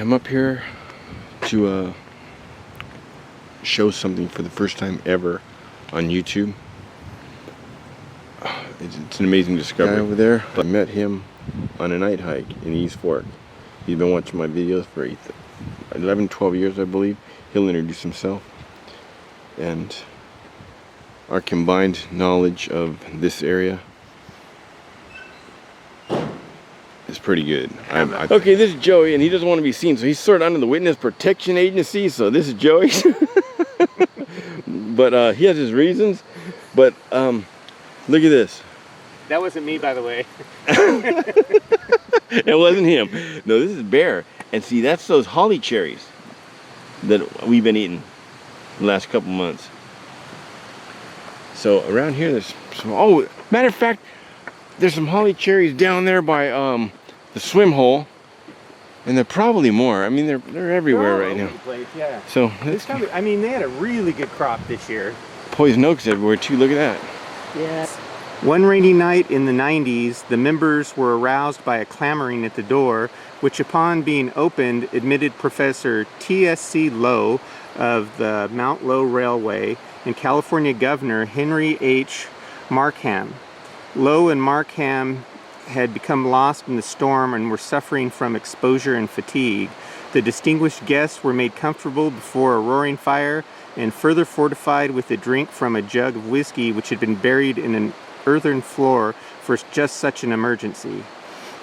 I'm up here to show something for the first time ever on YouTube. It's an amazing discovery. Guy over there, I met him on a night hike in East Fork. He's been watching my videos for 11, 12 years, I believe. He'll introduce himself. And our combined knowledge of this area is pretty good. Okay, this is Joey, and he doesn't want to be seen, so he's sort of under the Witness Protection Agency, so this is Joey. But he has his reasons. But look at this. That wasn't me, by the way. It wasn't him. No, this is Bear. And see, that's those holly cherries that we've been eating the last couple months. So around here, there's some, oh, matter of fact, there's some holly cherries down there by the swim hole, and there are probably more. I mean, they're everywhere right now. Place, yeah. So I mean, they had a really good crop this year. Poison oaks everywhere too. Look at that. Yes. One rainy night in the 90s, the members were aroused by a clamoring at the door, which upon being opened admitted Professor T.S.C. Lowe of the Mount Lowe Railway and California Governor Henry H. Markham. Lowe and Markham had become lost in the storm and were suffering from exposure and fatigue. The distinguished guests were made comfortable before a roaring fire and further fortified with a drink from a jug of whiskey which had been buried in an earthen floor for just such an emergency.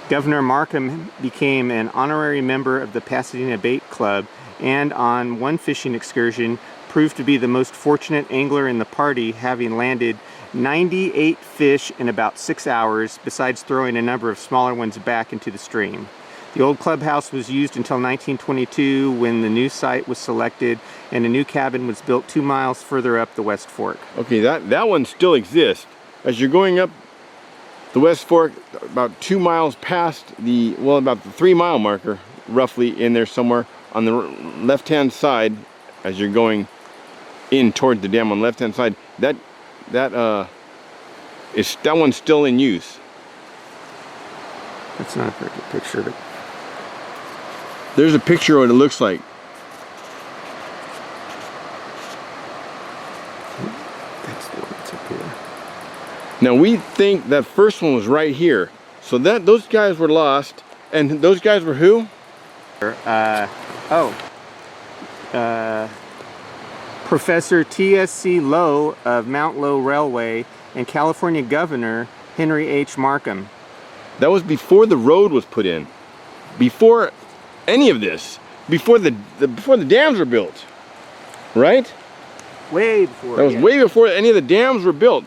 Governor Markham became an honorary member of the Pasadena Bait Club and on one fishing excursion proved to be the most fortunate angler in the party, having landed 98 fish in about 6 hours, besides throwing a number of smaller ones back into the stream. The old clubhouse was used until 1922 when the new site was selected and a new cabin was built 2 miles further up the West Fork. Okay, that one still exists. As you're going up the West Fork, about 2 miles past the, well, about the 3 mile marker, roughly in there somewhere on the left-hand side, as you're going in towards the dam on the left-hand side, that one's still in use. That's not a very good picture of it. There's a picture of what it looks like. That's the one that's up here. Now we think that first one was right here. So those guys were lost, and those guys were who? Professor T.S.C. Lowe of Mount Lowe Railway and California Governor Henry H. Markham. That was before the road was put in, before any of this, before the dams were built, right? Way before. That was way before any of the dams were built.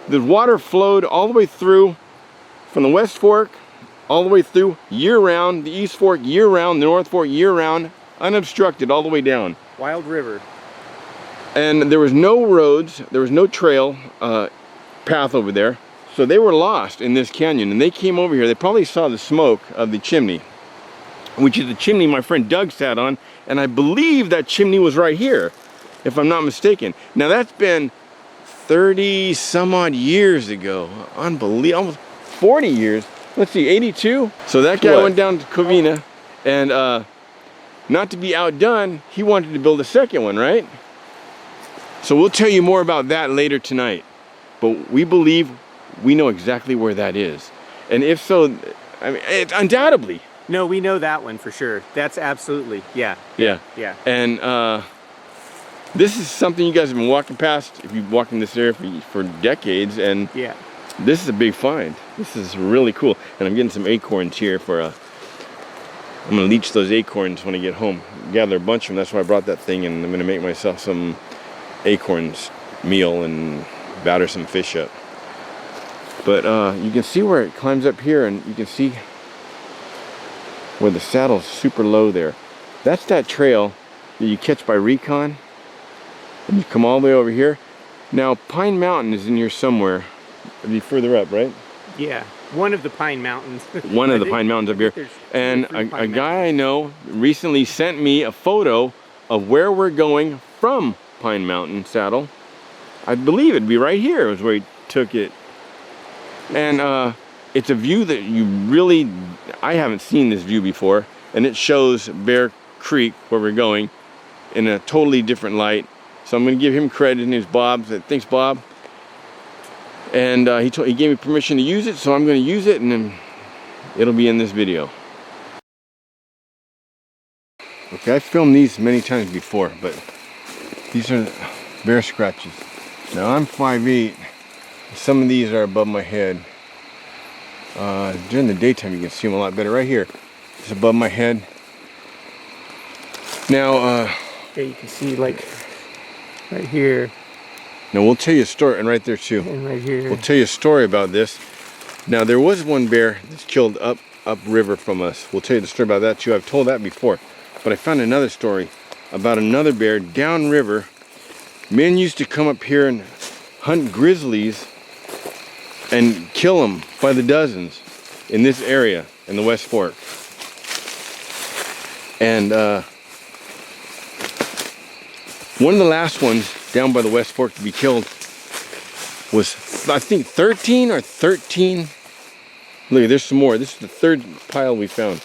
The water flowed all the way through from the West Fork, all the way through year-round, the East Fork year-round, the North Fork year-round, unobstructed all the way down. Wild river. And there was no roads, there was no trail path over there. So they were lost in this canyon, and they came over here. They probably saw the smoke of the chimney, which is the chimney my friend Doug sat on, and I believe that chimney was right here, if I'm not mistaken. Now that's been 30 some odd years ago. Unbelievable, almost 40 years. Let's see, 82? So that guy went down to Covina, and not to be outdone, he wanted to build a second one, right? So we'll tell you more about that later tonight. But we believe we know exactly where that is. And if so, I mean, it's undoubtedly. No, we know that one for sure. That's absolutely, yeah. And this is something you guys have been walking past, if you've walked in this area for decades, and yeah, this is a big find. This is really cool. And I'm getting some acorns here for I'm gonna leach those acorns when I get home. Gather a bunch of them, that's why I brought that thing, and I'm gonna make myself some acorns meal and batter some fish up. But you can see where it climbs up here, and you can see where the saddle's super low there. That's that trail that you catch by Recon, and you come all the way over here. Now Pine Mountain is in here somewhere. It'd be further up, right? Yeah, one of the Pine Mountains. One of the Pine Mountains up here. And a guy I know recently sent me a photo of where we're going from Pine Mountain Saddle. I believe it'd be right here is where he took it. And it's a view that you really, I haven't seen this view before. and it shows Bear Creek, where we're going, in a totally different light. So I'm going to give him credit. His name's Bob. Thanks, Bob. And he gave me permission to use it, so I'm going to use it, and then it'll be in this video. Okay, I've filmed these many times before, but these are bear scratches. Now I'm 5'8". Some of these are above my head. During the daytime you can see them a lot better. Right here, it's above my head. Now, yeah, you can see like right here. Now we'll tell you a story, and right there too. And right here. We'll tell you a story about this. Now there was one bear that's killed up river from us. We'll tell you the story about that too. I've told that before. But I found another story about another bear down river. Men used to come up here and hunt grizzlies and kill them by the dozens in this area in the West Fork. And one of the last ones down by the West Fork to be killed was, I think, 13. Look, there's some more. This is the third pile we found.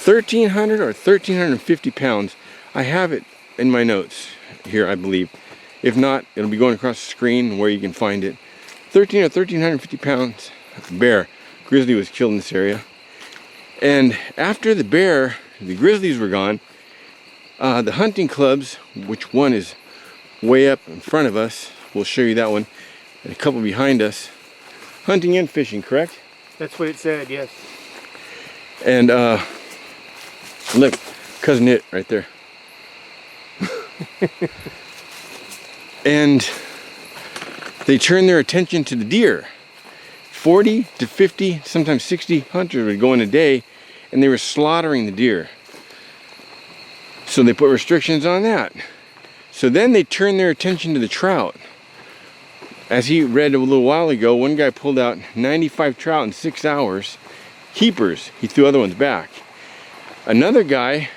1,300 or 1,350 pounds. I have it in my notes here, I believe. If not, it'll be going across the screen where you can find it. 13 or 1,350 pounds bear. Grizzly was killed in this area. And after the grizzlies were gone, the hunting clubs, which one is way up in front of us, we'll show you that one, and a couple behind us, hunting and fishing, correct? That's what it said, yes. And look, Cousin It right there. And they turned their attention to the deer. 40 to 50, sometimes 60 hunters would go in a day, and they were slaughtering the deer. So they put restrictions on that. So then they turned their attention to the trout. As he read a little while ago, one guy pulled out 95 trout in 6 hours. Keepers. He threw other ones back. Another guy,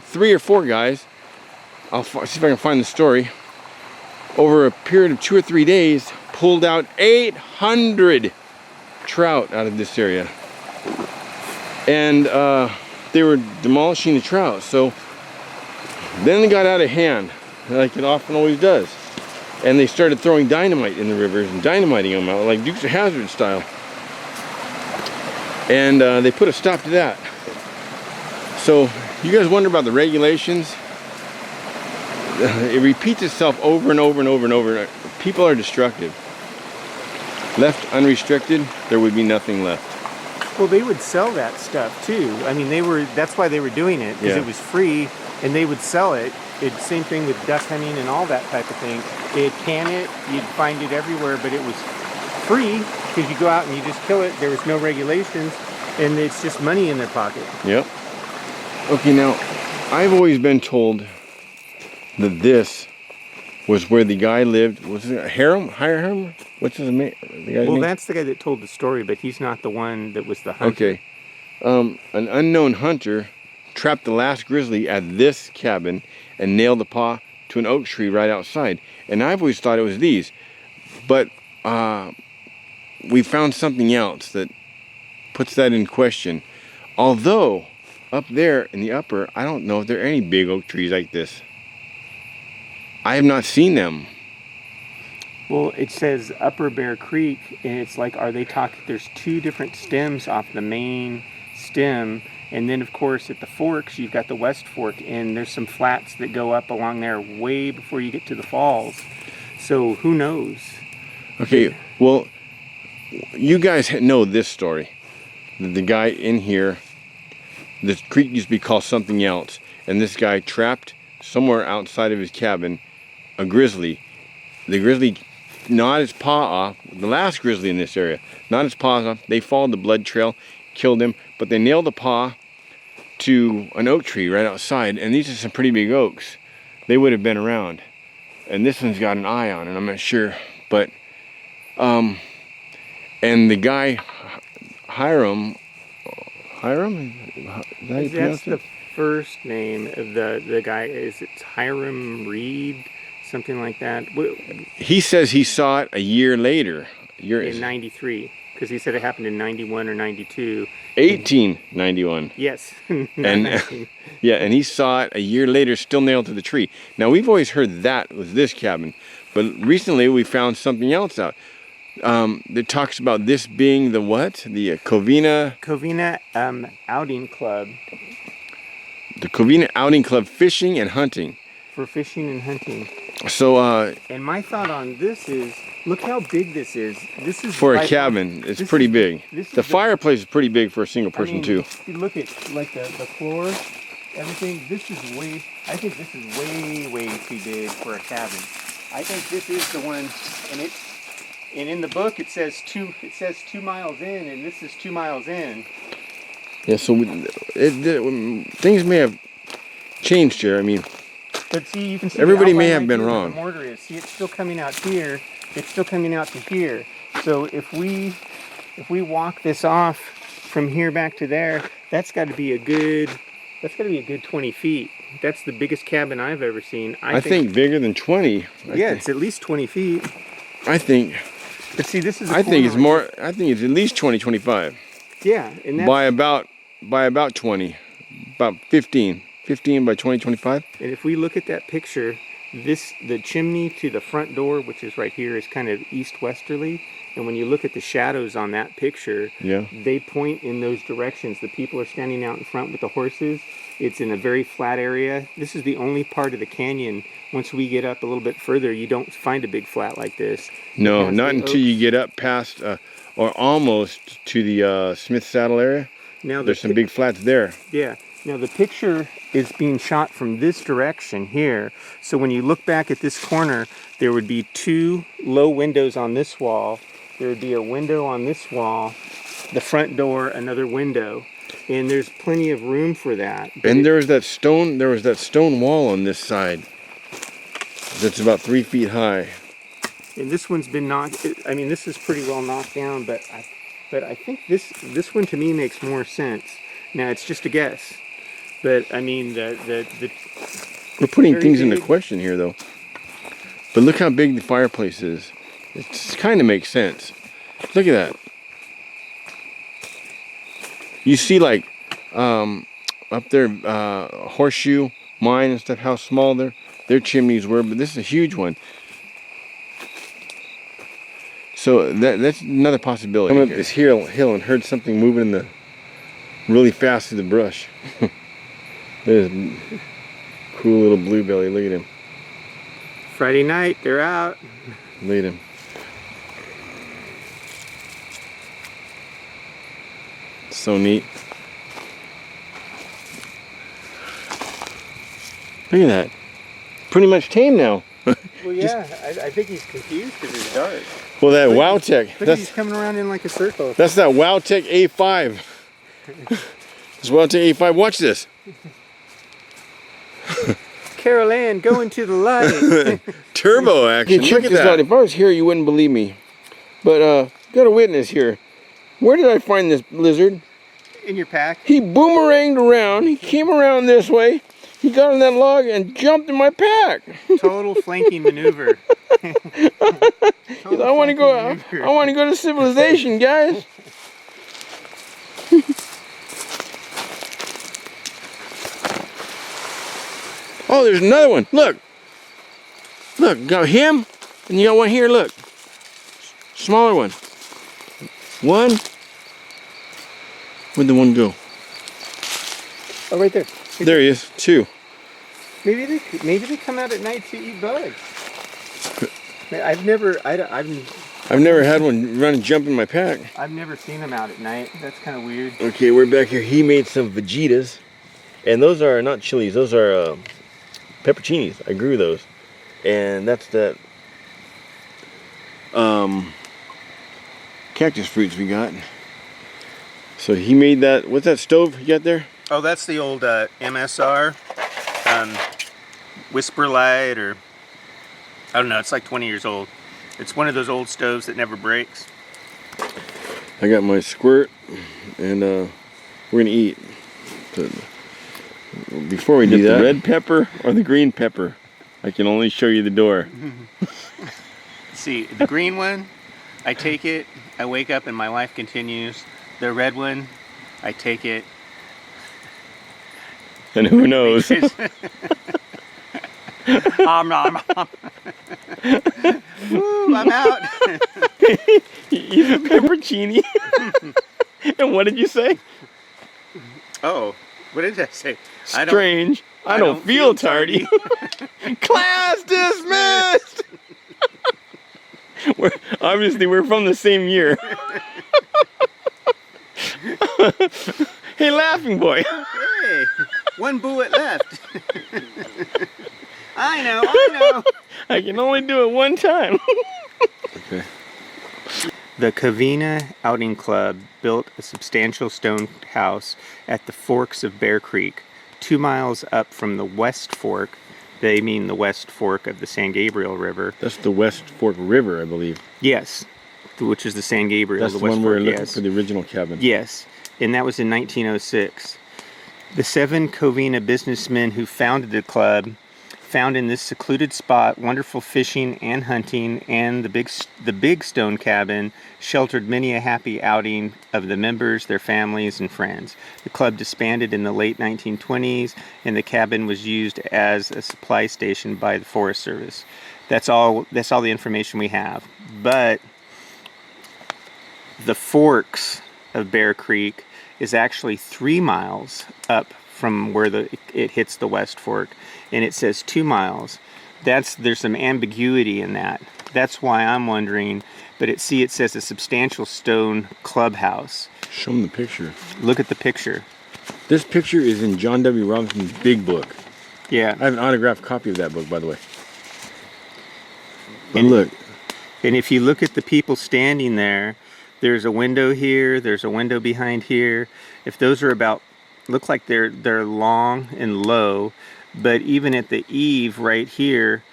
3 or 4 guys, I'll see if I can find the story, over a period of 2 or 3 days, pulled out 800 trout out of this area. And they were demolishing the trout. So then it got out of hand, like it often always does. And they started throwing dynamite in the rivers and dynamiting them out, like Dukes of Hazzard style. And they put a stop to that. So you guys wonder about the regulations? It repeats itself over and over and over and over. People are destructive. Left unrestricted, there would be nothing left. Well, they would sell that stuff too. I mean, that's why they were doing it, because it was free, and they would sell it. Same thing with duck hunting and all that type of thing. They'd can it, you'd find it everywhere, but it was free, because you go out and you just kill it. There was no regulations, and it's just money in their pocket. Yep. Okay, now, I've always been told that this was where the guy lived. Was it Hiram? What's his name? Well, that's the guy that told the story, but he's not the one that was the hunter. Okay. An unknown hunter trapped the last grizzly at this cabin and nailed the paw to an oak tree right outside. And I've always thought it was these. But we found something else that puts that in question. Although, up there in the upper, I don't know if there are any big oak trees like this. I have not seen them. Well, it says Upper Bear Creek, and it's like, are they talking, there's 2 different stems off the main stem, and then of course at the forks, you've got the West Fork, and there's some flats that go up along there way before you get to the falls. So who knows? Okay, well, you guys know this story. The guy in here, this creek used to be called something else, and this guy trapped somewhere outside of his cabin a grizzly. The grizzly gnawed his paw off, the last grizzly in this area, gnawed his paws off. They followed the blood trail, killed him, but they nailed the paw to an oak tree right outside, and these are some pretty big oaks. They would have been around. And this one's got an eye on it, I'm not sure, but and the guy Hiram, that's the first name of the guy. Is it Hiram Reed, something like that? He says he saw it a year later. In '93, because he said it happened in 91 or 92. 1891. Yes. And yeah, and he saw it a year later, still nailed to the tree. Now we've always heard that was this cabin, but recently we found something else out. That talks about this being the what? The Covina Outing Club. The Covina Outing Club, fishing and hunting. For fishing and hunting. So, and my thought on this is, look how big this is. This is for a cabin. It's pretty big. The fireplace is pretty big for a single person too. You look at like the floor, everything. This is way. I think this is way too big for a cabin. I think this is the one, and in the book it says 2 miles in, and this is 2 miles in. Yeah. So things may have changed here. I mean. But see, you can see everybody may have been wrong. The mortar is. See, it's still coming out here. It's still coming out to here. So if we walk this off from here back to there, that's got to be a good 20 feet. That's the biggest cabin I've ever seen. I think bigger than 20. Yeah, it's at least 20 feet. I think. But see, this is. I think it's more. I think it's at least 20, 25. Yeah, and that's, by about 20, about 15 by 20, 25. And if we look at that picture, the chimney to the front door, which is right here, is kind of east-westerly. And when you look at the shadows on that picture, yeah, they point in those directions. The people are standing out in front with the horses. It's in a very flat area. This is the only part of the canyon. Once we get up a little bit further, you don't find a big flat like this. No, not until you get up past or almost to the Smith Saddle area. Now there's some big flats there. Yeah. Now the picture is being shot from this direction here. So when you look back at this corner, there would be 2 low windows on this wall. There would be a window on this wall, the front door, another window. And there's plenty of room for that. And there was that stone wall on this side that's about 3 feet high. And this one's been knocked, I mean, this is pretty well knocked down, but I think this one to me makes more sense. Now it's just a guess. But I mean, we're putting things into question here, though. But look how big the fireplace is. It kind of makes sense. Look at that. You see, like up there, Horseshoe Mine and stuff. How small their chimneys were, but this is a huge one. So that's another possibility. Coming up this hill and heard something moving really fast through the brush. There's a cool little bluebelly. Look at him. Friday night, they're out. Look at him. So neat. Look at that. Pretty much tame now. Well, yeah, I think he's confused because it's dark. Well, that Wowtech. Look, he's coming around in like a circle. That's that Wowtech A5. This Wowtech A5. Watch this. Carol Ann, go into the light. Turbo action. Look at that. Out. If I was here, you wouldn't believe me. But got a witness here. Where did I find this lizard? In your pack. He boomeranged around. He came around this way. He got on that log and jumped in my pack. Total flanking maneuver. I want to go. I want to go to civilization, guys. Oh, there's another one. Look. Look, got him, and you got one here. Look, smaller one. One. Where'd the one go? Oh, right there. There he is. 2. Maybe they come out at night to eat bugs. I've never had one run and jump in my pack. I've never seen them out at night. That's kind of weird. Okay, we're back here. He made some Vegetas, and those are not chilies. Those are pepperoncinis. I grew those, and that's that cactus fruits we got. So he made that. What's that stove you got there? Oh, that's the old MSR Whisper Light, or I don't know. It's like 20 years old. It's one of those old stoves that never breaks. I got my squirt, and we're gonna eat. So, before we do that, the red pepper or the green pepper? I can only show you the door. See, the green one, I take it, I wake up and my life continues. The red one, I take it. And who knows? Nom. Woo, I'm out. You have pepperoncini. And what did you say? Oh, what did I say? Strange. I don't feel tardy. Class dismissed. Obviously we're from the same year. Hey, laughing boy. Hey, one bullet left. I know. I can only do it one time. Okay. The Covina Outing Club built a substantial stone house at the forks of Bear Creek, 2 miles up from the West Fork. They mean the West Fork of the San Gabriel River. That's the West Fork River, I believe. Yes, which is the San Gabriel. That's the West one we were Fork, looking yes. for the original cabin. Yes, and that was in 1906. The 7 Covina businessmen who founded the club found in this secluded spot wonderful fishing and hunting, and the big stone cabin sheltered many a happy outing of the members, their families, and friends. The club disbanded in the late 1920s, and the cabin was used as a supply station by the Forest Service. That's all the information we have. But the forks of Bear Creek is actually 3 miles up from where it hits the West Fork, and it says 2 miles. There's some ambiguity in that. That's why I'm wondering, but it says a substantial stone clubhouse. Show them the picture. Look at the picture. This picture is in John W. Robinson's big book. Yeah. I have an autographed copy of that book, by the way. But look. And if you look at the people standing there, there's a window here, there's a window behind here. If those are look like they're long and low, but even at the eave right here,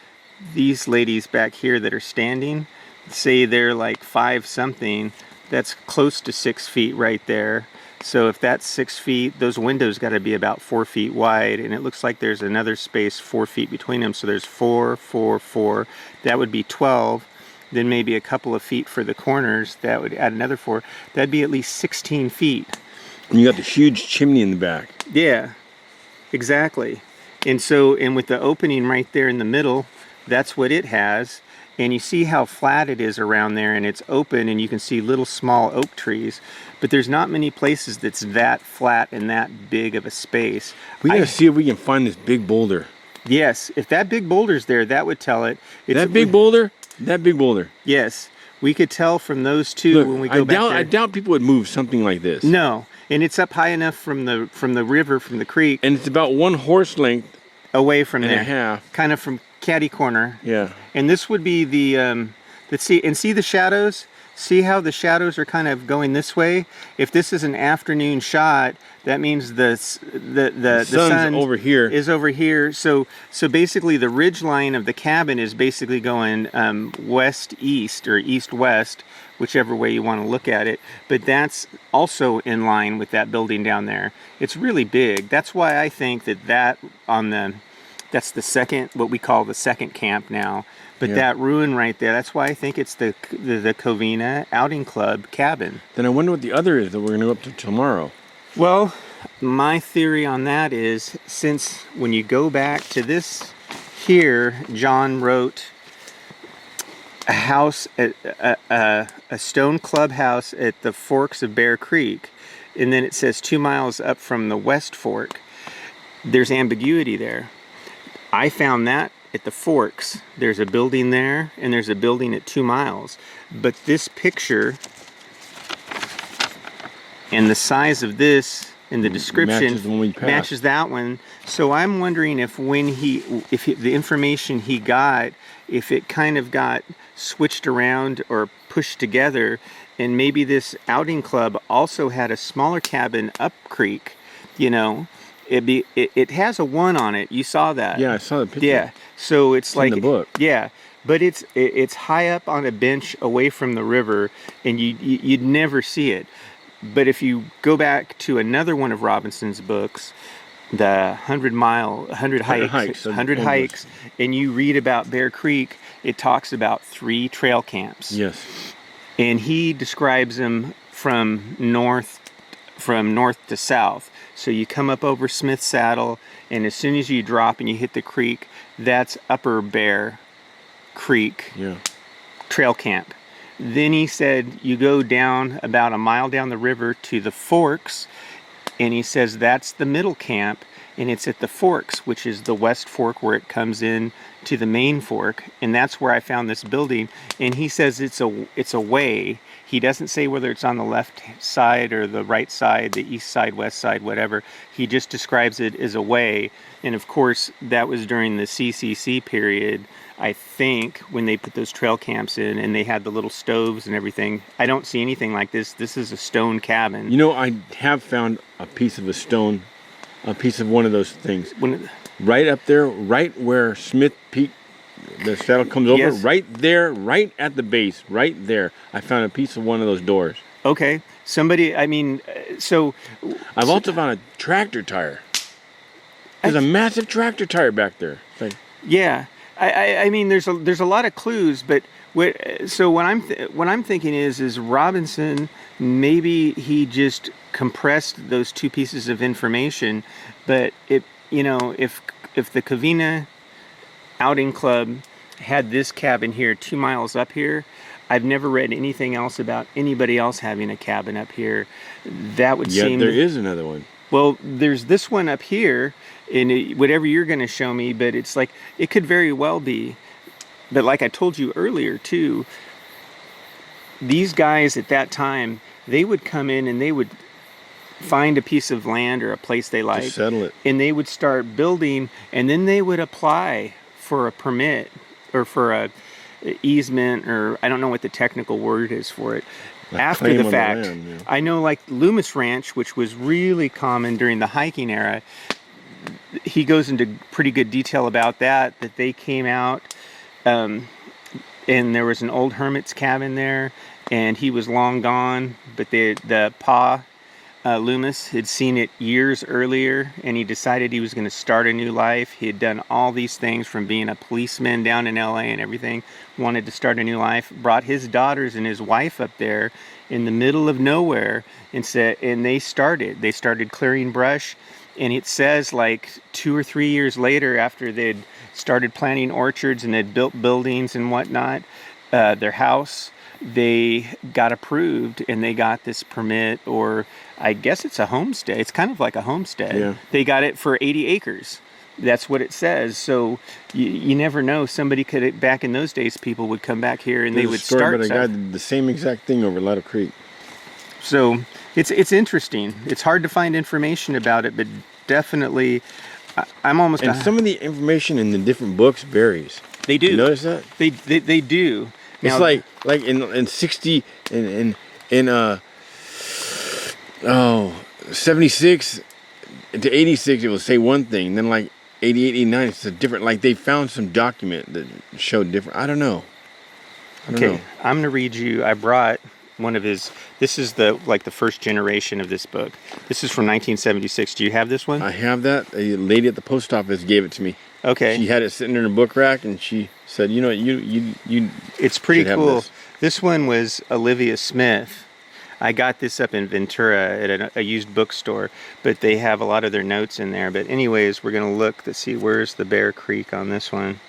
these ladies back here that are standing, say they're like 5 something, that's close to 6 feet right there. So if that's 6 feet, those windows got to be about 4 feet wide, and it looks like there's another space 4 feet between them. So there's 4, 4, 4. That would be 12. Then maybe a couple of feet for the corners. That would add another 4. That'd be at least 16 feet. And you got the huge chimney in the back. Yeah, exactly. And with the opening right there in the middle, that's what it has. And you see how flat it is around there, and it's open, and you can see little small oak trees. But there's not many places that's that flat and that big of a space. We gotta see if we can find this big boulder. Yes, if that big boulder's there, that would tell it. That big boulder? That big boulder. Yes, we could tell from those two. Look, when we go back there. I doubt people would move something like this. No, and it's up high enough from the river, from the creek. And it's about 1 horse length away from and there. a half. Kind of from catty corner. Yeah. And this would be the see the shadows? See how the shadows are kind of going this way? If this is an afternoon shot, that means the sun over here. Is over here. So basically the ridge line of the cabin is basically going west-east or east-west, whichever way you want to look at it. But that's also in line with that building down there. It's really big. That's why I think that's the second, what we call the second camp now. But yeah. That ruin right there, that's why I think it's the Covina Outing Club cabin. Then I wonder what the other is that we're going to go up to tomorrow. Well, my theory on that is, since when you go back to this here, John wrote a house, a stone clubhouse at the forks of Bear Creek, and then it says 2 miles up from the West Fork. There's ambiguity there. I found that at the forks. There's a building there, and there's a building at 2 miles. But this picture and the size of this and the description matches that one. So I'm wondering if the information he got, if it kind of got switched around or pushed together, and maybe this outing club also had a smaller cabin up creek, you know. It has a 1 on it. You saw that? Yeah, I saw the picture. Yeah. So it's like in the book. Yeah, but it's high up on a bench away from the river, and you'd never see it. But if you go back to another one of Robinson's books, the 100 hikes, and you read about Bear Creek, it talks about 3 trail camps. Yes. And he describes them from north to south. So you come up over Smith Saddle, and as soon as you drop and you hit the creek, that's Upper Bear Creek trail camp. Then he said you go down about a mile down the river to the Forks, and he says that's the middle camp, and it's at the Forks, which is the West Fork where it comes in to the main fork, and that's where I found this building. And he says it's a way. He doesn't say whether it's on the left side or the right side, the east side, west side, whatever. He just describes it as a way. And of course, that was during the CCC period, I think, when they put those trail camps in and they had the little stoves and everything. I don't see anything like this. This is a stone cabin. You know, I have found a piece of a stone, a piece of one of those things. Right up there, right where Smith Peak, the saddle comes over, right there, right at the base, right there. I found a piece of one of those doors. Okay. Somebody, I mean, so... I've also found a tractor tire. There's a massive tractor tire back there. Yeah. I mean, there's a lot of clues, but what I'm thinking is Robinson, maybe he just compressed those two pieces of information, but if the Covina Outing Club had this cabin here 2 miles up here, I've never read anything else about anybody else having a cabin up here. That would seem... Yeah, there is another one. Well, there's this one up here, and whatever you're going to show me, but it's like, it could very well be. But like I told you earlier, too, these guys at that time, they would come in and they would find a piece of land or a place they liked. Just settle it. And they would start building, and then they would apply for a permit or for a easement, or I don't know what the technical word is for it. After the fact, I know like Loomis Ranch, which was really common during the hiking era, he goes into pretty good detail about that they came out, and there was an old hermit's cabin there, and he was long gone, but the Pa Loomis had seen it years earlier, and he decided he was going to start a new life. He had done all these things from being a policeman down in LA and everything, wanted to start a new life, brought his daughters and his wife up there in the middle of nowhere, and they started clearing brush. And it says like 2 or 3 years later, after they'd started planting orchards and they'd built buildings and whatnot, their house, they got approved and they got this permit, or I guess it's a homestead. It's kind of like a homestead. Yeah. They got it for 80 acres. That's what it says. So you never know. Somebody could, back in those days, people would come back here and they would start. But a guy did the same exact thing over Lattle Creek. So it's interesting. It's hard to find information about it, but definitely, I'm almost. And some of the information in the different books varies. They do. You notice that? They do. It's now, like in 60 in 76 to 86 it will say one thing, then like 88, 89 it's a different, like they found some document that showed different. I don't know. Okay, I'm gonna read you. I brought one of his. This is the first generation of this book. This is from 1976. Do you have this one? I have that. A lady at the post office gave it to me. Okay. She had it sitting in her book rack, and she said, "You know, you." It's pretty cool. This one was Olivia Smith. I got this up in Ventura at a used bookstore, but they have a lot of their notes in there. But anyways, we're gonna look to see where's the Bear Creek on this one.